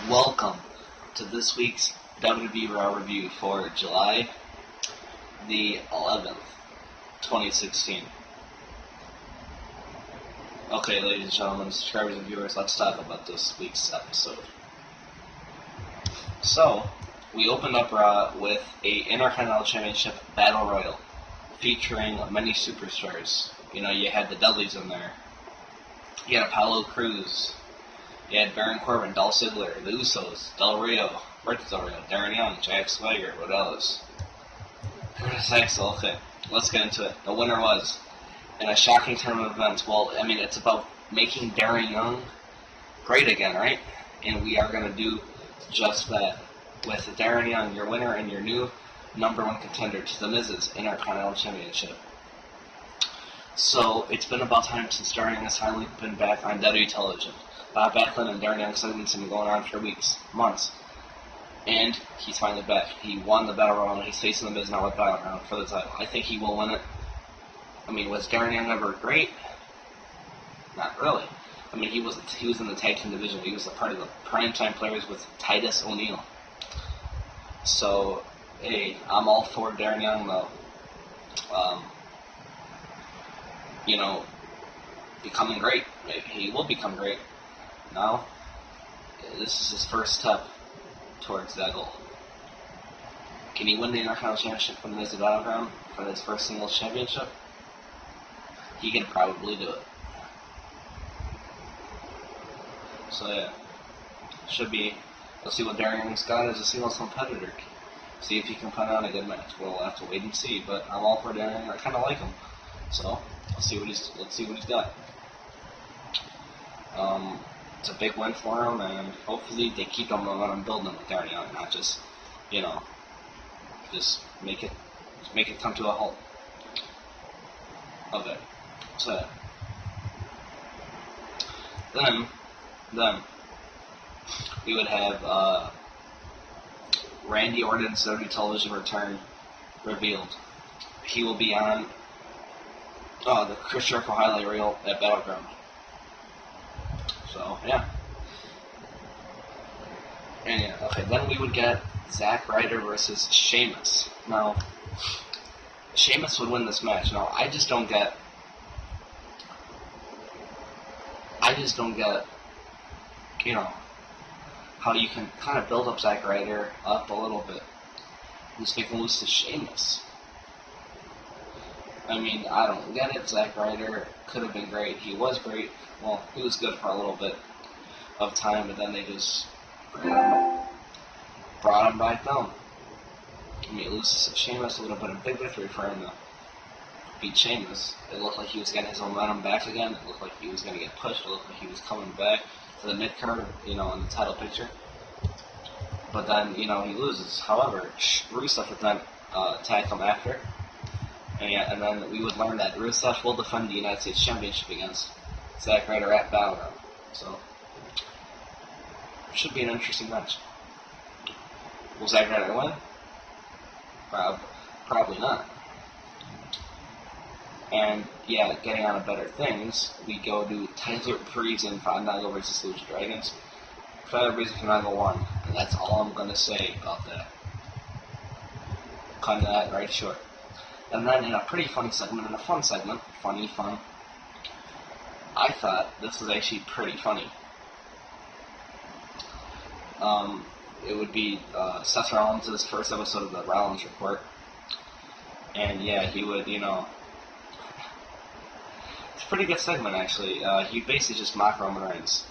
Welcome to this week's WWE Raw review for July the 11th, 2016. Okay, ladies and gentlemen, subscribers and viewers, let's talk about this week's episode. So, we opened up Raw with a Intercontinental Championship Battle Royal featuring many superstars. You know, you had the Dudleys in there. You had Apollo Crews. You had Baron Corbin, Dolph Ziggler, the Usos, Del Rio, Rick Del Rio, Darren Young, Jack Swagger, what else? Curtis Axel, okay. Let's get into it. The winner was, in a shocking turn of events, well, I mean, it's about making Darren Young great again, right? And we are going to do just that. With Darren Young, your winner and your new #1 contender to the Miz's Intercontinental Championship. So, it's been about time since Darren Young has finally been back on WWE television. Bob Backlund and Darren Young segments have been going on for weeks, months. And he's finally back. He won the Battle Royal, and he's facing the Miz now with Battleground for the title. I think he will win it. I mean, was Darren Young ever great? Not really. I mean, he was in the tag team division. He was a part of the primetime players with Titus O'Neil. So, hey, I'm all for Darren Young, though. Becoming great. Maybe he will become great. Now, this is his first step towards that goal. Can he win the Intercontinental Championship from the Miz Battleground for his first singles championship? He can probably do it. So yeah, should be. Let's see what Darren Young's got as a singles competitor. See if he can put on a good match. We'll have to wait and see. But I'm all for Darren Young. I kind of like him. So let's see what he's got. It's a big win for him, and hopefully they keep him momentum building with Darren Young, not just, just make it come to a halt. Okay, so then we would have Randy Orton's WWE television return revealed. He will be on the Chris Jericho highlight reel at Battleground. So, yeah. And yeah, okay, then we would get Zack Ryder versus Sheamus. Now, Sheamus would win this match. Now, I just don't get, how you can kind of build up Zack Ryder up a little bit. Just make him lose to Sheamus. I mean, I don't get it. Zack Ryder could have been great. He was great. Well, he was good for a little bit of time, but then they just brought him back down. I mean, it loses to Sheamus. It would have been a big victory for him to beat Sheamus. It looked like he was getting his momentum back again. It looked like he was going to get pushed. It looked like he was coming back to the mid-card, in the title picture. But then, he loses. However, Rusev would then attack him after. And then we would learn that Rusev will defend the United States Championship against Zack Ryder at Battleground. So, it should be an interesting match. Will Zack Ryder win? Probably not. And, yeah, getting on to better things, we go to Tyler Breeze and Fandango versus Lucha Dragons. Tyler Breeze and Fandango won, and that's all I'm going to say about that. Cutting that right short. And then in a pretty funny segment, funny, I thought this was actually pretty funny. It would be Seth Rollins' first episode of the Rollins Report. And yeah, he would, it's a pretty good segment actually. He basically just mocked Roman Reigns.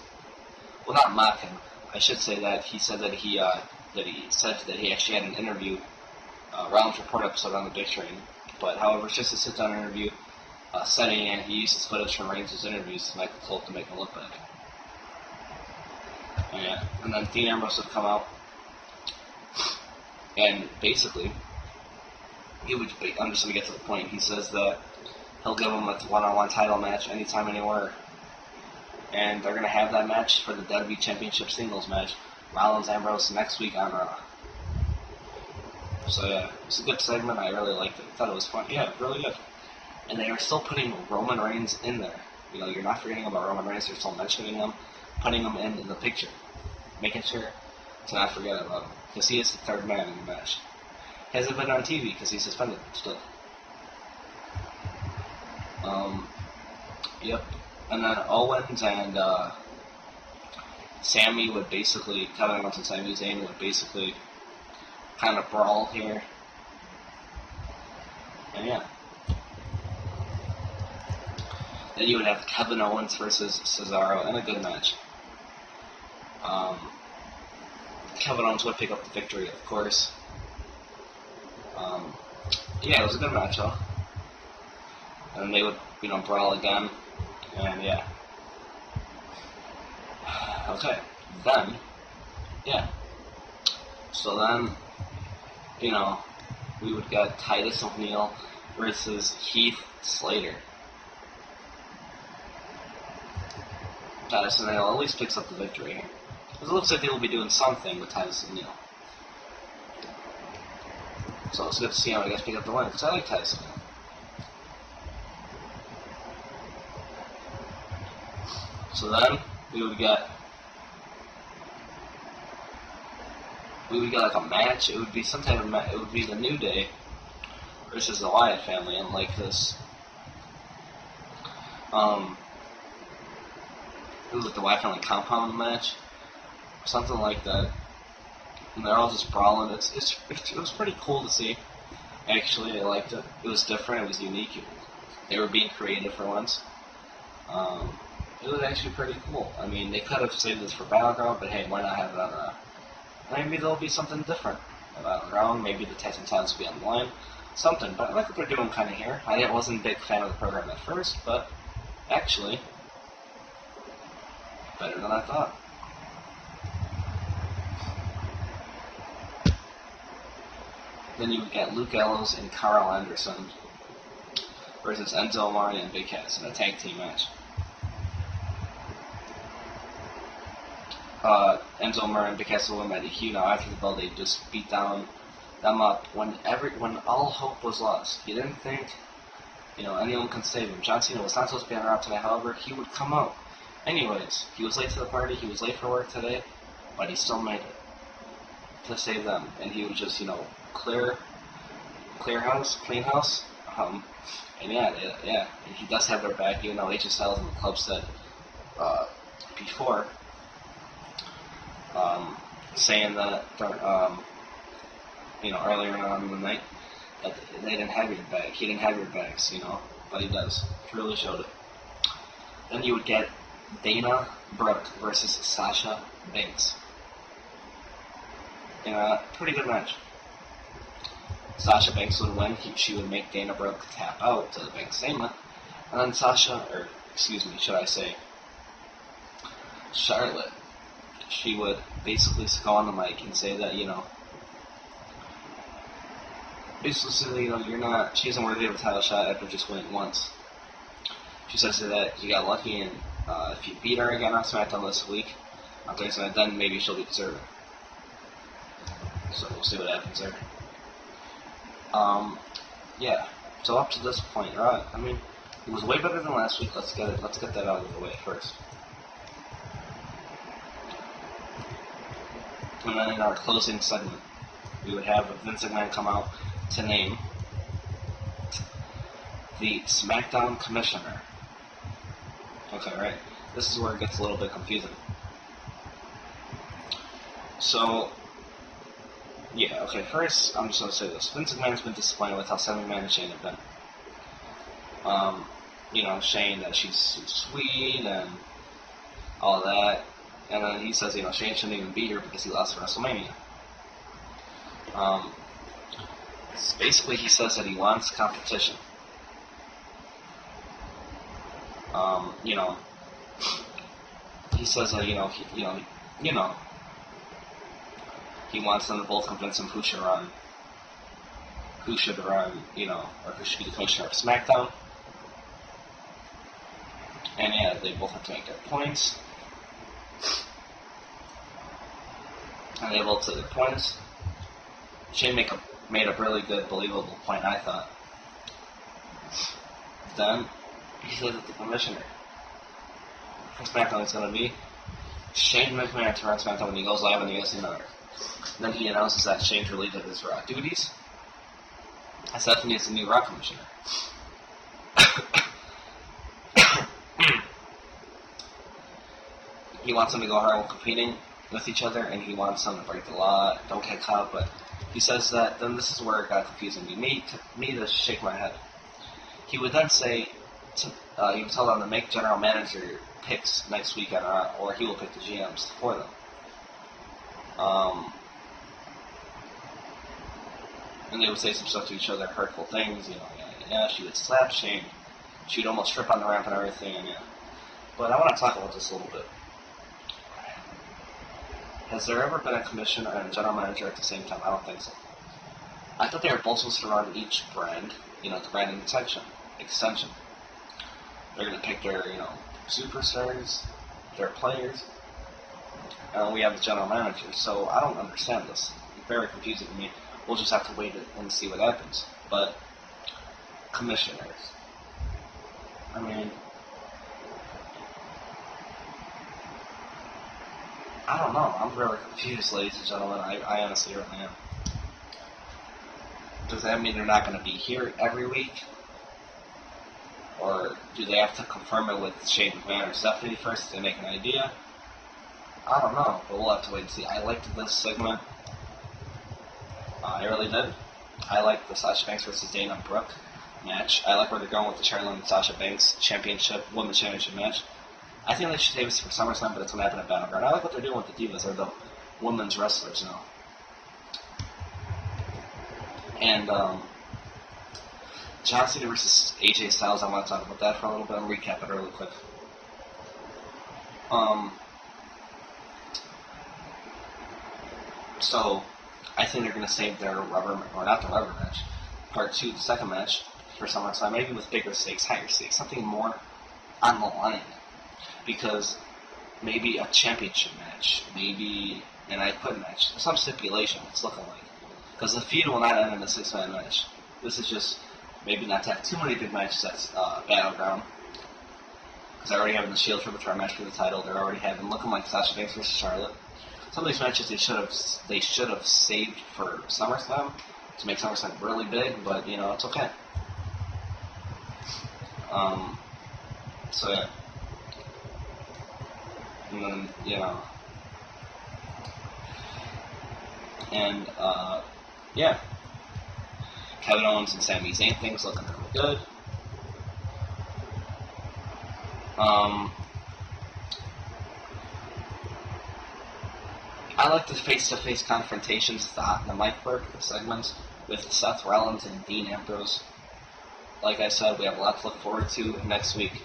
Well, not mock him. I should say that he said that he said that he actually had an interview, Rollins Report episode on the Big Train. But however, it's just a sit-down interview setting, and he uses footage from Reigns' interviews to Michael Cole to make him look bad. Yeah, and then Dean Ambrose would come out, and basically, I'm just going to get to the point. He says that he'll give him a one-on-one title match anytime, anywhere, and they're going to have that match for the WWE Championship singles match, Rollins-Ambrose, next week on Raw. So yeah, it's a good segment. I really liked it. I thought it was fun. Yeah, really good. And they are still putting Roman Reigns in there. You're not forgetting about Roman Reigns. They're still mentioning him, putting him in the picture, making sure to not forget about him, because he is the third man in the match. Hasn't been on TV because he's suspended still. Yep. And then Owens and Sammy would basically, Kevin Owens and Sami Zayn would basically kind of brawl here. And yeah. Then you would have Kevin Owens versus Cesaro in a good match. Kevin Owens would pick up the victory, of course. Yeah, it was a good match, though. And they would, brawl again. And yeah. Okay. Then, yeah. So then, we would get Titus O'Neil versus Heath Slater. Titus O'Neil at least picks up the victory here. Because it looks like they will be doing something with Titus O'Neil. So it's good to see how I guess pick up the win, because I like Titus O'Neil. So then we would get like a match. It would be some type of match. It would be the New Day versus the Wyatt family, and like this. It was like the Wyatt family compound match, something like that. And they're all just brawling. It was pretty cool to see. Actually, I liked it. It was different. It was unique. They were being creative for once. It was actually pretty cool. I mean, they could have saved this for Battleground, but hey, why not have it on Raw? Maybe there'll be something different at Battleground. Maybe the tag team titles will be on the line. Something. But I like what they're doing kind of here. I wasn't a big fan of the program at first, but actually, better than I thought. Then you would get Luke Gallows and Carl Anderson versus Enzo Amore and Big Cass in a tag team match. Enzo Amore and Big Cass will win by DQ. Now after the bell, they just beat them up when all hope was lost. You didn't think, anyone can save him. John Cena was not supposed to be on Raw tonight. However, he would come out. Anyways, he was late to the party. He was late for work today, but he still made it to save them. And he would just, clean house. And yeah, and he does have their back, even though AJ Styles and the club said before, saying that earlier on in the night that they didn't have your back. He didn't have your backs, but he does. He really showed it. Then you would get Dana Brooke versus Sasha Banks in a pretty good match. Sasha Banks would win. She would make Dana Brooke tap out to the Banks segment. And then Charlotte, she would basically go on the mic and say that, she isn't worthy of a title shot after just winning once. She says that you got lucky, and if you beat her again on SmackDown this week, then maybe she'll be deserving. So we'll see what happens there. Yeah. So up to this point, right? I mean, it was way better than last week. Let's get that out of the way first. And then in our closing segment, we would have Vince McMahon come out to name the Smackdown Commissioner. Okay, right? This is where it gets a little bit confusing. So, yeah, okay, first, I'm just going to say this. Vince McMahon's been disappointed with how Sami Zayn and Shane have been. Shane, that she's sweet and all that. And then he says, Shane shouldn't even be here because he lost at WrestleMania. Basically, he says that he wants competition. He says that, he wants them to both convince him who should run, or who should be the commissioner of SmackDown. And yeah, they both have to make their points. And they both said their points. Shane made a really good, believable point, I thought. Then, he said that the commissioner for SmackDown is going to be Shane McMahon to run SmackDown when he goes live on the USA Network. Then he announces that Shane relieved of his Raw duties. Stephanie is the new Raw commissioner. He wants them to go hard while competing with each other, and he wants them to break the law, don't get caught, but he says that, then this is where it got confusing me to shake my head. He would then say, he would tell them to make general manager picks next week on Raw, or he will pick the GMs for them. And they would say some stuff to each other, hurtful things, she would slap Shane, she would almost trip on the ramp and everything, and But I want to talk about this a little bit. Has there ever been a commissioner and a general manager at the same time? I don't think so. I thought they were both supposed to run each brand, the brand extension. They're going to pick their, superstars, their players, and we have the general manager. So I don't understand this. It's very confusing to me. We'll just have to wait and see what happens. But commissioners, I mean, I don't know. I'm really confused, ladies and gentlemen. I honestly really am. Does that mean they're not going to be here every week? Or do they have to confirm it with Shane McMahon or Stephanie first to make an idea? I don't know, but we'll have to wait and see. I liked this segment. I really did. I liked the Sasha Banks versus Dana Brooke match. I like where they're going with the Charlotte and Sasha Banks women's championship match. I think they should save this for SummerSlam, but it's going to happen at Battleground. I like what they're doing with the Divas, or the women's wrestlers now. And John Cena versus AJ Styles, I want to talk about that for a little bit and recap it really quick. So, I think they're going to save their part 2, the second match, for SummerSlam, maybe with bigger stakes, higher stakes, something more on the line. Because maybe a championship match, maybe an I Quit match, some stipulation, it's looking like. Because the feud will not end in a 6-man match. This is just maybe not to have too many big matches at Battleground. Because they're already having the Shield Triple match for the title. They're already having looking like Sasha Banks versus Charlotte. Some of these matches they should have saved for SummerSlam to make SummerSlam really big, but it's okay. So yeah. And then, yeah. Kevin Owens and Sami Zayn things looking really good. I like the face-to-face confrontations, the mic work, the segments with Seth Rollins and Dean Ambrose. Like I said, we have a lot to look forward to next week.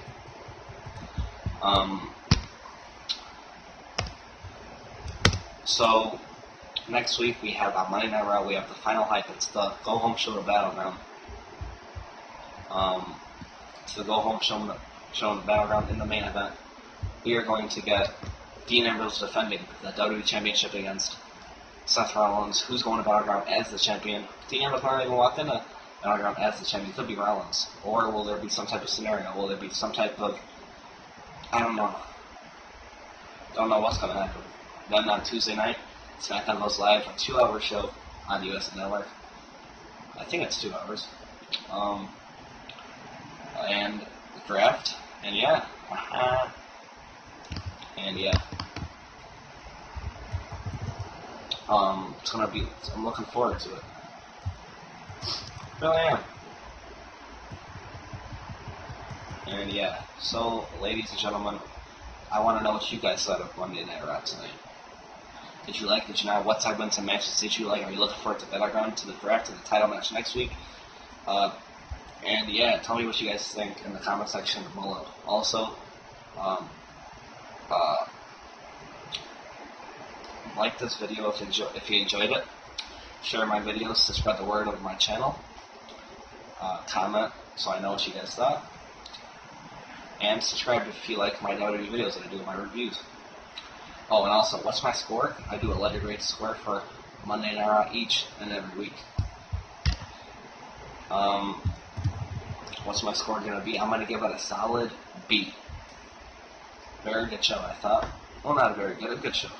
So, next week we have on Monday Night Raw, we have the final hype. It's the go-home show to Battleground. It's the go-home show to Battleground in the main event. We are going to get Dean Ambrose defending the WWE Championship against Seth Rollins, who's going to Battleground as the champion. Dean Ambrose might even walk into Battleground as the champion. It could be Rollins. Or will there be some type of scenario? Will there be some type of... I don't know. Don't know what's going to happen. Then on Tuesday night, SmackDown goes live, a 2-hour show on the USA Network. I think it's 2 hours. And the draft, and yeah. And yeah. It's gonna be, I'm looking forward to it. Really am. And yeah, so ladies and gentlemen, I want to know what you guys thought of Monday Night Raw tonight. Did you like? Did you not? What segments and matches did you like? Are you looking forward to Battleground, to the draft, to the title match next week? And yeah, tell me what you guys think in the comment section below. Also, like this video if you enjoyed it. Share my videos to spread the word of my channel. Comment so I know what you guys thought. And subscribe if you like my WWE videos that I do, my reviews. Oh, and also, what's my score? I do a letter grade score for Monday Night Raw each and every week. What's my score going to be? I'm going to give it a solid B. Very good show, I thought. Well, not very good. A good show.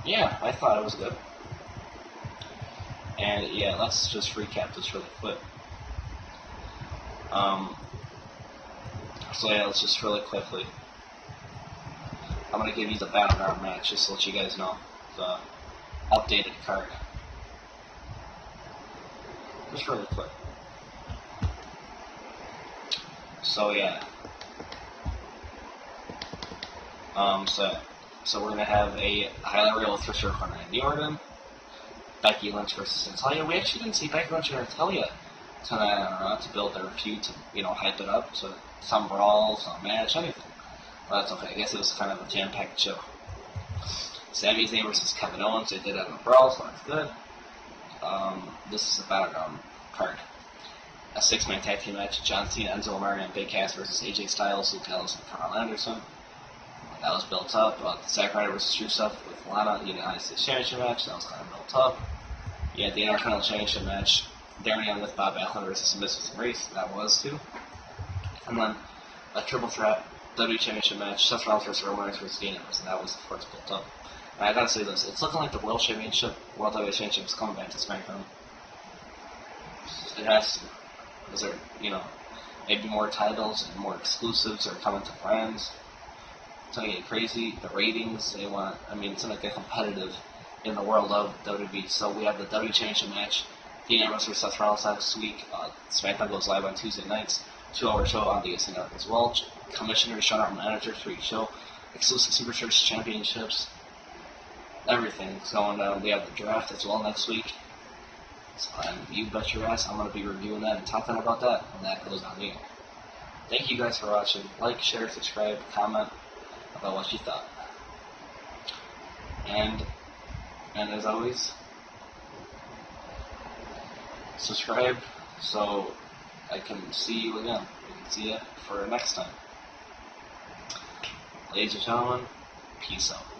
Yeah, I thought it was good. And yeah, let's just recap this really quick. So yeah, let's just really quickly. I'm gonna give you the background match just to let you guys know the updated card. Just really quick. So yeah. So we're gonna have a highlight reel with Trish Stratus and Randy Orton, Becky Lynch versus Natalia. We actually didn't see Becky Lynch and Natalia tonight to build their feud, to hype it up, so some brawl, some match, anything. But that's okay. I guess it was kind of a jam-packed show. Sami Zayn versus Kevin Owens. They did have a brawl, so that's good. This is a battleground card. A 6-man tag team match: John Cena, Enzo Amore, and Big Cass versus AJ Styles, Luke Gallows, and Carl Anderson. That was built up. Zack Ryder versus Rusev with Lana, the United States Championship match. That was kind of built up. You had the Intercontinental Championship match: Darren Young with Bob Backlund versus Miz and Maurice. That was too. And then a triple threat WWE Championship match: Seth Rollins versus Roman Reigns versus Dean Ambrose, and that was, of course, built up. And I gotta say this: it's looking like the World WWE Championship is coming back to SmackDown. It has to. Is there, maybe more titles and more exclusives are coming to brands. It's gonna get crazy. The ratings they want. It's gonna get competitive in the world of WWE. So we have the WWE Championship match: Dean Ambrose versus Seth Rollins next week. SmackDown goes live on Tuesday nights. 2-hour show on the USA Network as well. Commissioners, showdown managers for each show. Exclusive Superstars Championships. Everything's going down. We have the draft as well next week. So you bet your ass I'm going to be reviewing that and talking about that when that goes on here. Thank you guys for watching. Like, share, subscribe, comment about what you thought. And as always, subscribe so I can see you again. We can see you for next time. Ladies and gentlemen, peace out.